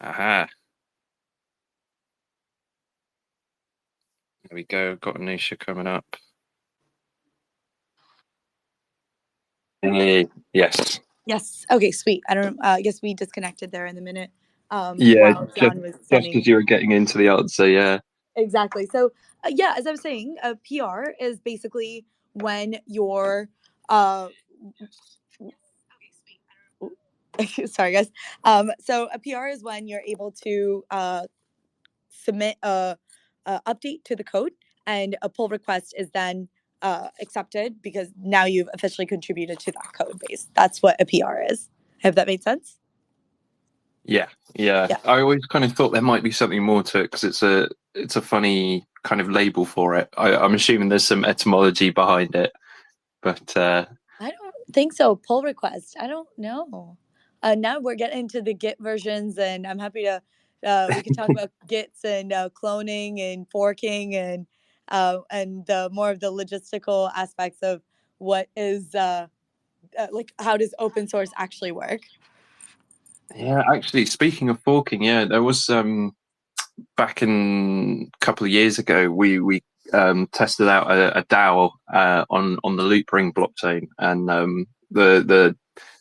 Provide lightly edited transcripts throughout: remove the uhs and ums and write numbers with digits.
Aha, there we go. Got Anisha coming up. Hey, yes. Yes. Okay, sweet. I don't I guess we disconnected there in the minute Yeah, while just John was just sending. as you were getting into the answer, yeah. Exactly. So, yeah, as I was saying, PR is basically when you're uh sorry guys. So a PR is when you're able to submit a update to the code, and a pull request is then accepted because now you've officially contributed to that code base. That's what a PR is. Have that made sense? Yeah, yeah. Yeah. I always kind of thought there might be something more to it because it's a funny kind of label for it. I'm assuming there's some etymology behind it, but I don't think so. Pull request. I don't know. Now we're getting into the Git versions, and I'm happy to. We could talk about Gits and cloning and forking and more of the logistical aspects of what is like how does open source actually work. yeah. Actually, speaking of forking, yeah, there was back in a couple of years ago, we tested out a DAO on the Loopring blockchain, and the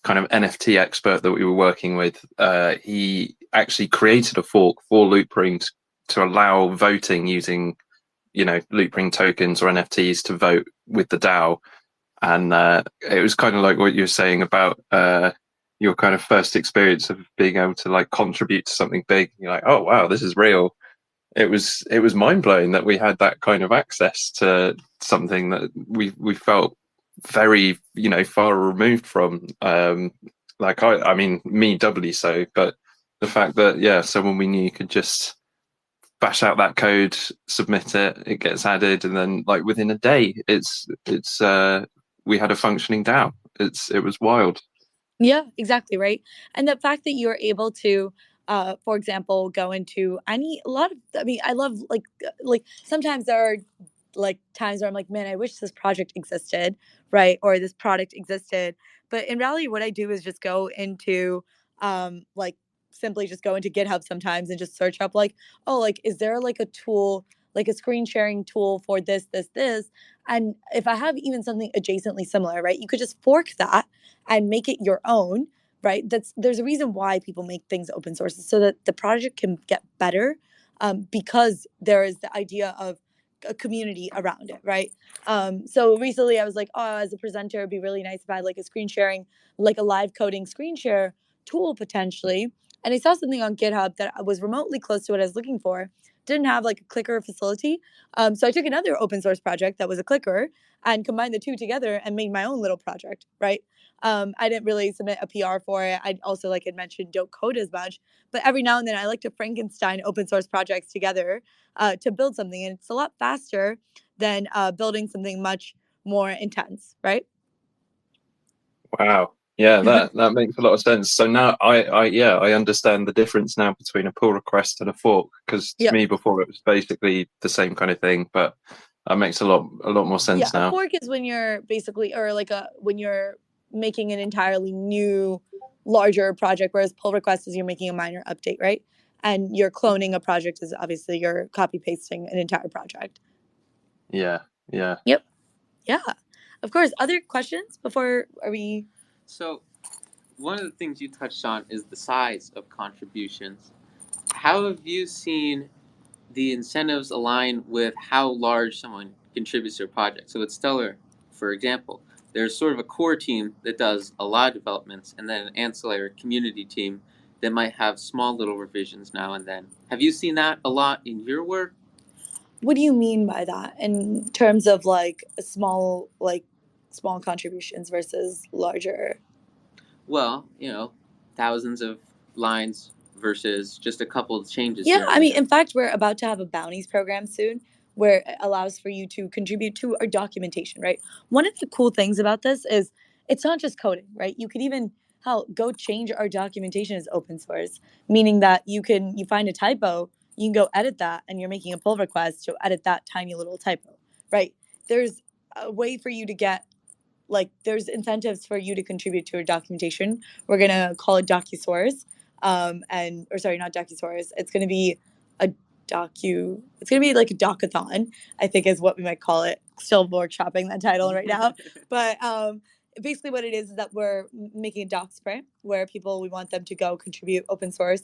kind of NFT expert that we were working with, he actually created a fork for Loopring to allow voting using Loopring tokens or NFTs to vote with the DAO, and it was kind of like what you were saying about your kind of first experience of being able to like contribute to something big. You're like, oh wow, this is real. It was mind blowing that we had that kind of access to something that we felt very far removed from. Like I mean me doubly so, but the fact that someone we knew could just bash out that code, submit it, it gets added, and then like within a day, it's we had a functioning DAO. It was wild. Yeah, exactly, right. And the fact that you're able to for example, go into any a lot of I mean, I love like sometimes there are like times where I'm like, man, I wish this project existed, right? Or this product existed. But in reality, what I do is just go into like simply just go into GitHub sometimes and just search up like, oh, like is there like a tool, like a screen sharing tool for this? And if I have even something adjacently similar, right? You could just fork that and make it your own, right? There's a reason why people make things open source so that the project can get better, because there is the idea of a community around it, right? So recently I was like, oh, as a presenter, it'd be really nice if I had like a screen sharing, like a live coding screen share tool potentially. And I saw something on GitHub that was remotely close to what I was looking for. Didn't have like a clicker facility. So I took another open source project that was a clicker and combined the two together and made my own little project, right? I didn't really submit a PR for it. I also, like I mentioned, don't code as much. But every now and then I like to Frankenstein open source projects together to build something. And it's a lot faster than building something much more intense, right? Wow. Yeah, that makes a lot of sense. So now I understand the difference now between a pull request and a fork, because to Yep. me before it was basically the same kind of thing, but that makes a lot more Yeah. sense A now. fork is when you're basically, or like when you're making an entirely new, larger project, whereas pull request is you're making a minor update, right? And you're cloning a project is obviously you're copy pasting an entire project. Yeah, yeah. Yep. Yeah, of course. Other questions before are we? So, one of the things you touched on is the size of contributions. How have you seen the incentives align with how large someone contributes to a project? So, at Stellar, for example, there's sort of a core team that does a lot of developments, and then an ancillary community team that might have small little revisions now and then. Have you seen that a lot in your work? What do you mean by that in terms of like small contributions versus larger? Well, thousands of lines versus just a couple of changes Yeah, here I and mean, there. in fact, we're about to have a bounties program soon where it allows for you to contribute to our documentation, right? One of the cool things about this is it's not just coding, right? You could even hell go change our documentation as open source, meaning that you find a typo, you can go edit that and you're making a pull request to edit that tiny little typo, right? There's a way for you to get there's incentives for you to contribute to a documentation. We're gonna call it DocuSource. or sorry, not docusaurus. It's going to be a it's going to be like a docathon, I think is what we might call it. Still workshopping that title right now. But basically what it is that we're making a doc Sprea where we want them to go contribute open source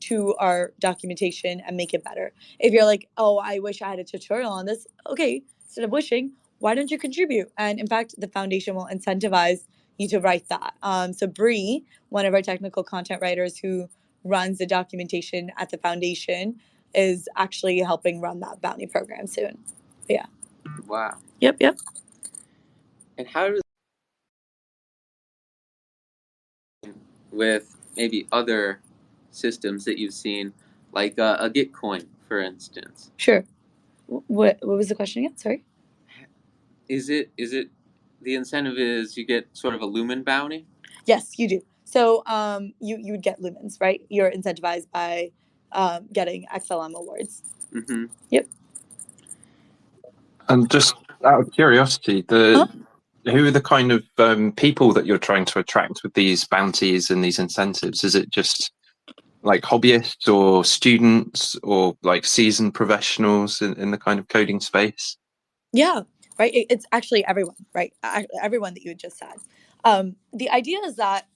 to our documentation and make it better. If you're like, oh, I wish I had a tutorial on this, okay, instead of wishing, why don't you contribute? And in fact, the foundation will incentivize you to write that. So Bree, one of our technical content writers who runs the documentation at the foundation, is actually helping run that bounty program soon. But yeah. Wow. Yep. And how does with maybe other systems that you've seen, like a Gitcoin, for instance? Sure. What was the question again? Sorry. Is it the incentive is you get sort of a lumen bounty? Yes, you do. So you would get lumens, right? You're incentivized by getting XLM awards. Mm-hmm. Yep. And just out of curiosity, who are the kind of people that you're trying to attract with these bounties and these incentives? Is it just like hobbyists or students or like seasoned professionals in the kind of coding space? Yeah, right. It's actually everyone, right? Everyone that you had just said. The idea is that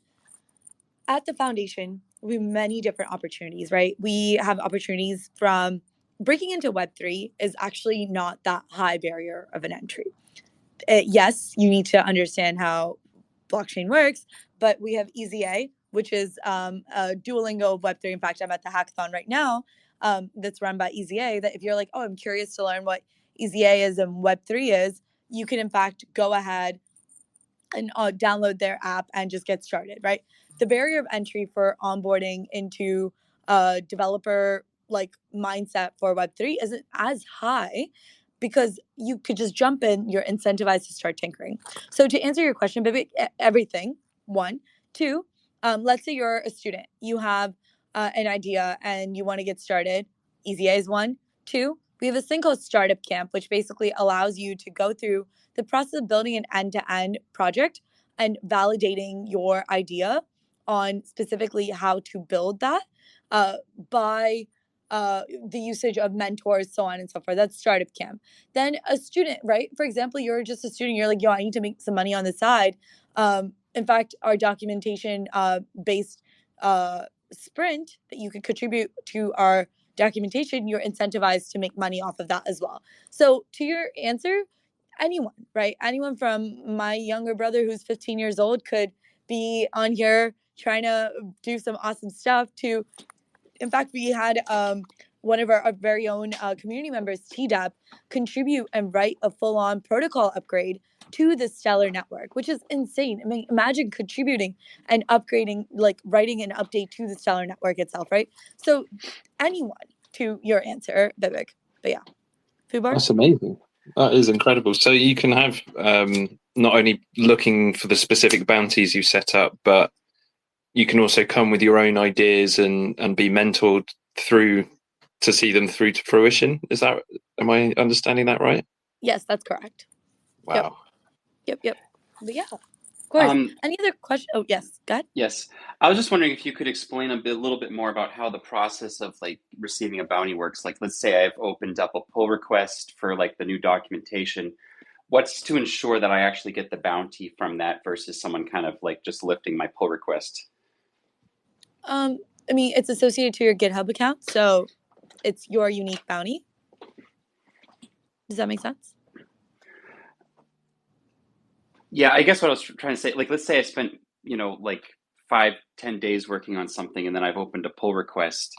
at the foundation, we have many different opportunities, right? We have opportunities from breaking into Web3 is actually not that high barrier of an entry. Yes, you need to understand how blockchain works, but we have EZA, which is a Duolingo of Web3. In fact, I'm at the hackathon right now that's run by EZA. That if you're like, oh, I'm curious to learn what EZA is and Web3 is, you can in fact go ahead and download their app and just get started, right? The barrier of entry for onboarding into a developer like mindset for Web3 isn't as high because you could just jump in, you're incentivized to start tinkering. So to answer your question, Vivek, everything, one. Two, let's say you're a student, you have an idea and you want to get started. EZA is one. Two, we have this thing called Startup Camp, which basically allows you to go through the process of building an end-to-end project and validating your idea on specifically how to build that by the usage of mentors, so on and so forth. That's Startup Camp. Then a student, right? For example, you're just a student. You're like, yo, I need to make some money on the side. In fact, our documentation based sprint that you could contribute to our documentation, you're incentivized to make money off of that as well. So to your answer, anyone, right? Anyone from my younger brother who's 15 years old could be on here trying to do some awesome stuff to, in fact, we had one of our very own community members, TDAP, contribute and write a full-on protocol upgrade to the Stellar network, which is insane. I mean, imagine contributing and upgrading, like writing an update to the Stellar network itself, right? So anyone to your answer, Vivek. But yeah, Fubar? That's amazing. That is incredible. So you can have not only looking for the specific bounties you set up, but you can also come with your own ideas and be mentored through to see them through to fruition. Am I understanding that right? Yes, that's correct. Wow. Yep. But yeah, of course. Any other question? Oh, yes. Go ahead. Yes. I was just wondering if you could explain a little bit more about how the process of like receiving a bounty works. Like, let's say I've opened up a pull request for like the new documentation. What's to ensure that I actually get the bounty from that versus someone kind of like just lifting my pull request? I mean, it's associated to your GitHub account, so it's your unique bounty. Does that make sense? Yeah, I guess what I was trying to say, like, let's say I spent, like 5-10 days working on something and then I've opened a pull request.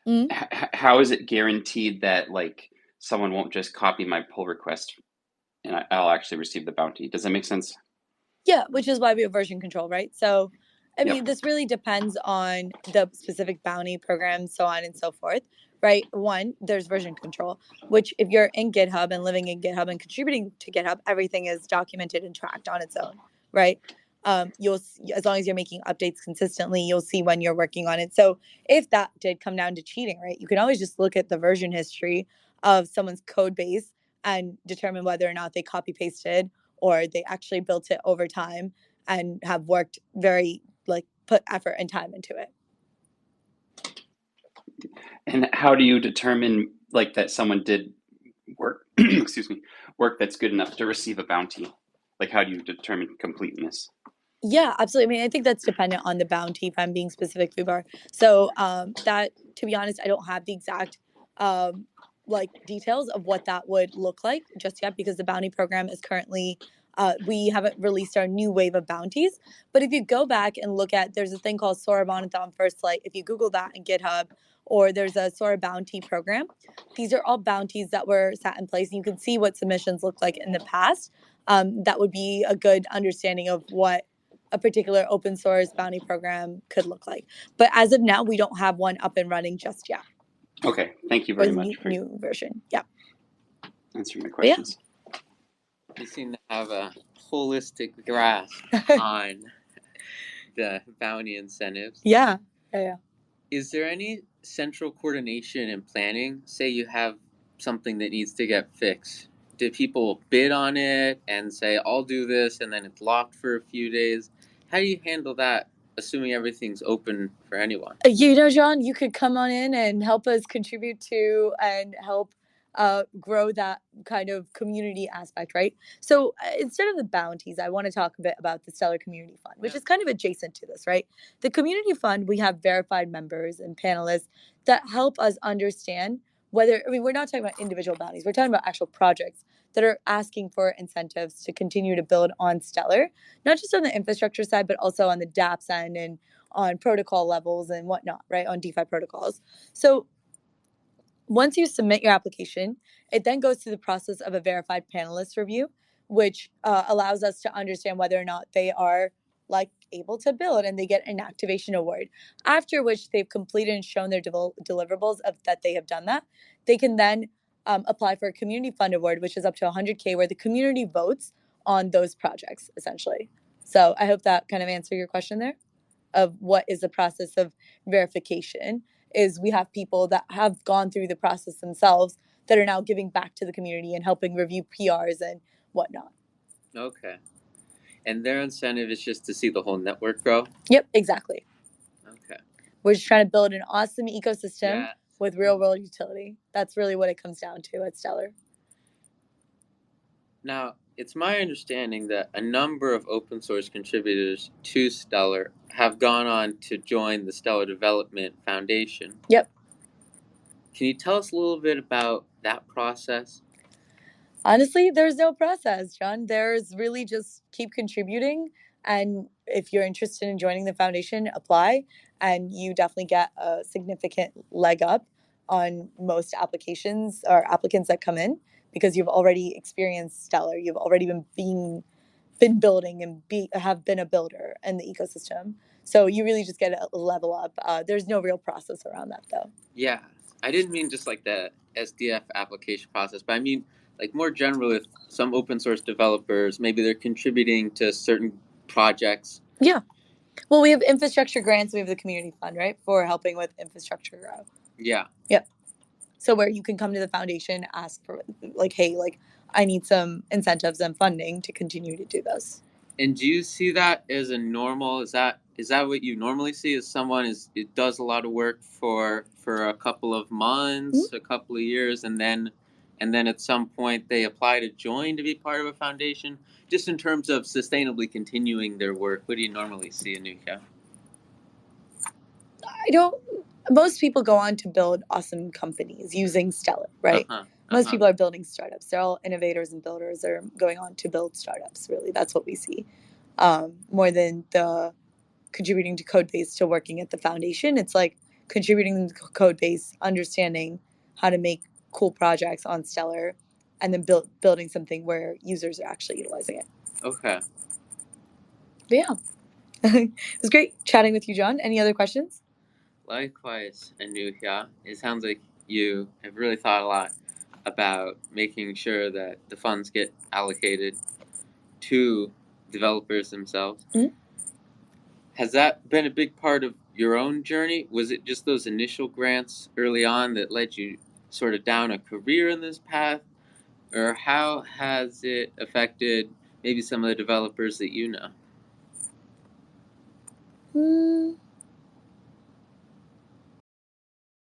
Mm-hmm. How is it guaranteed that like someone won't just copy my pull request and I'll actually receive the bounty? Does that make sense? Yeah, which is why we have version control, right? So, I mean, Yep. this really depends on the specific bounty program, so on and so forth, right? One, there's version control, which if you're in GitHub and living in GitHub and contributing to GitHub, everything is documented and tracked on its own, right? You'll, as long as you're making updates consistently, you'll see when you're working on it. So if that did come down to cheating, right, you can always just look at the version history of someone's code base and determine whether or not they copy pasted or they actually built it over time and have worked very, like, put effort and time into it. And how do you determine like that someone did work, excuse me, work that's good enough to receive a bounty? Like, how do you determine completeness? Yeah, absolutely. I mean, I think that's dependent on the bounty, if I'm being specific, Fubar. So that, to be honest, I don't have the exact like details of what that would look like just yet, because the bounty program is currently we haven't released our new wave of bounties. But if you go back and look at, there's a thing called Sora Bonathon First Light. If you Google that in GitHub, or there's a Sora bounty program, these are all bounties that were set in place. And you can see what submissions look like in the past. That would be a good understanding of what a particular open source bounty program could look like. But as of now, we don't have one up and running just yet. Okay, thank you For very the much for new version. Yeah. answering my But yeah. questions. You seem to have a holistic grasp on the bounty incentives. Yeah. Yeah. Is there any central coordination and planning? Say you have something that needs to get fixed. Do people bid on it and say, I'll do this, and then it's locked for a few days? How do you handle that, assuming everything's open for anyone? You know, John, you could come on in and help us contribute to and help grow that kind of community aspect, right? So instead of the bounties, I want to talk a bit about the Stellar Community Fund, which is kind of adjacent to this, right? The Community Fund, we have verified members and panelists that help us understand whether, I mean, we're not talking about individual bounties, we're talking about actual projects that are asking for incentives to continue to build on Stellar, not just on the infrastructure side, but also on the dApps end and on protocol levels and whatnot, right? On DeFi protocols. So once you submit your application, it then goes through the process of a verified panelist review, which allows us to understand whether or not they are like able to build, and they get an activation award. After which they've completed and shown their deliverables of that they have done that, they can then apply for a community fund award, which is up to 100K, where the community votes on those projects essentially. So I hope that kind of answered your question there of what is the process of verification. Is we have people that have gone through the process themselves that are now giving back to the community and helping review PRs and whatnot. Okay. And their incentive is just to see the whole network grow? Yep, exactly. Okay. We're just trying to build an awesome ecosystem with real world utility. That's really what it comes down to at Stellar. Now, it's my understanding that a number of open source contributors to Stellar have gone on to join the Stellar Development Foundation. Yep. Can you tell us a little bit about that process? Honestly, there's no process, John. There's really just keep contributing. And if you're interested in joining the foundation, apply. And you definitely get a significant leg up on most applications or applicants that come in, because you've already experienced Stellar. You've already been building and have been a builder in the ecosystem. So you really just get a level up. There's no real process around that, though. Yeah. I didn't mean just like the SDF application process, but I mean like more generally with some open source developers, maybe they're contributing to certain projects. Yeah. Well, we have infrastructure grants. We have the community fund, right, for helping with infrastructure growth. Yeah. Yep. So where you can come to the foundation, ask for like, hey, like I need some incentives and funding to continue to do this. And do you see that as a normal? Is that what you normally see? As someone it does a lot of work for a couple of months, a couple of years, and then at some point they apply to join to be part of a foundation. Just in terms of sustainably continuing their work, what do you normally see, Anuka? Most people go on to build awesome companies using Stellar, right? Most people are building startups. They're all innovators and builders. They're going on to build startups, really. That's what we see. More than the contributing to code base to working at the foundation. It's like contributing to the code base, understanding how to make cool projects on Stellar, and then building something where users are actually utilizing it. Okay. But yeah. It was great chatting with you, John. Any other questions? Likewise, Anuka. It sounds like you have really thought a lot about making sure that the funds get allocated to developers themselves. Mm-hmm. Has that been a big part of your own journey? Was it just those initial grants early on that led you sort of down a career in this path? Or how has it affected maybe some of the developers that you know?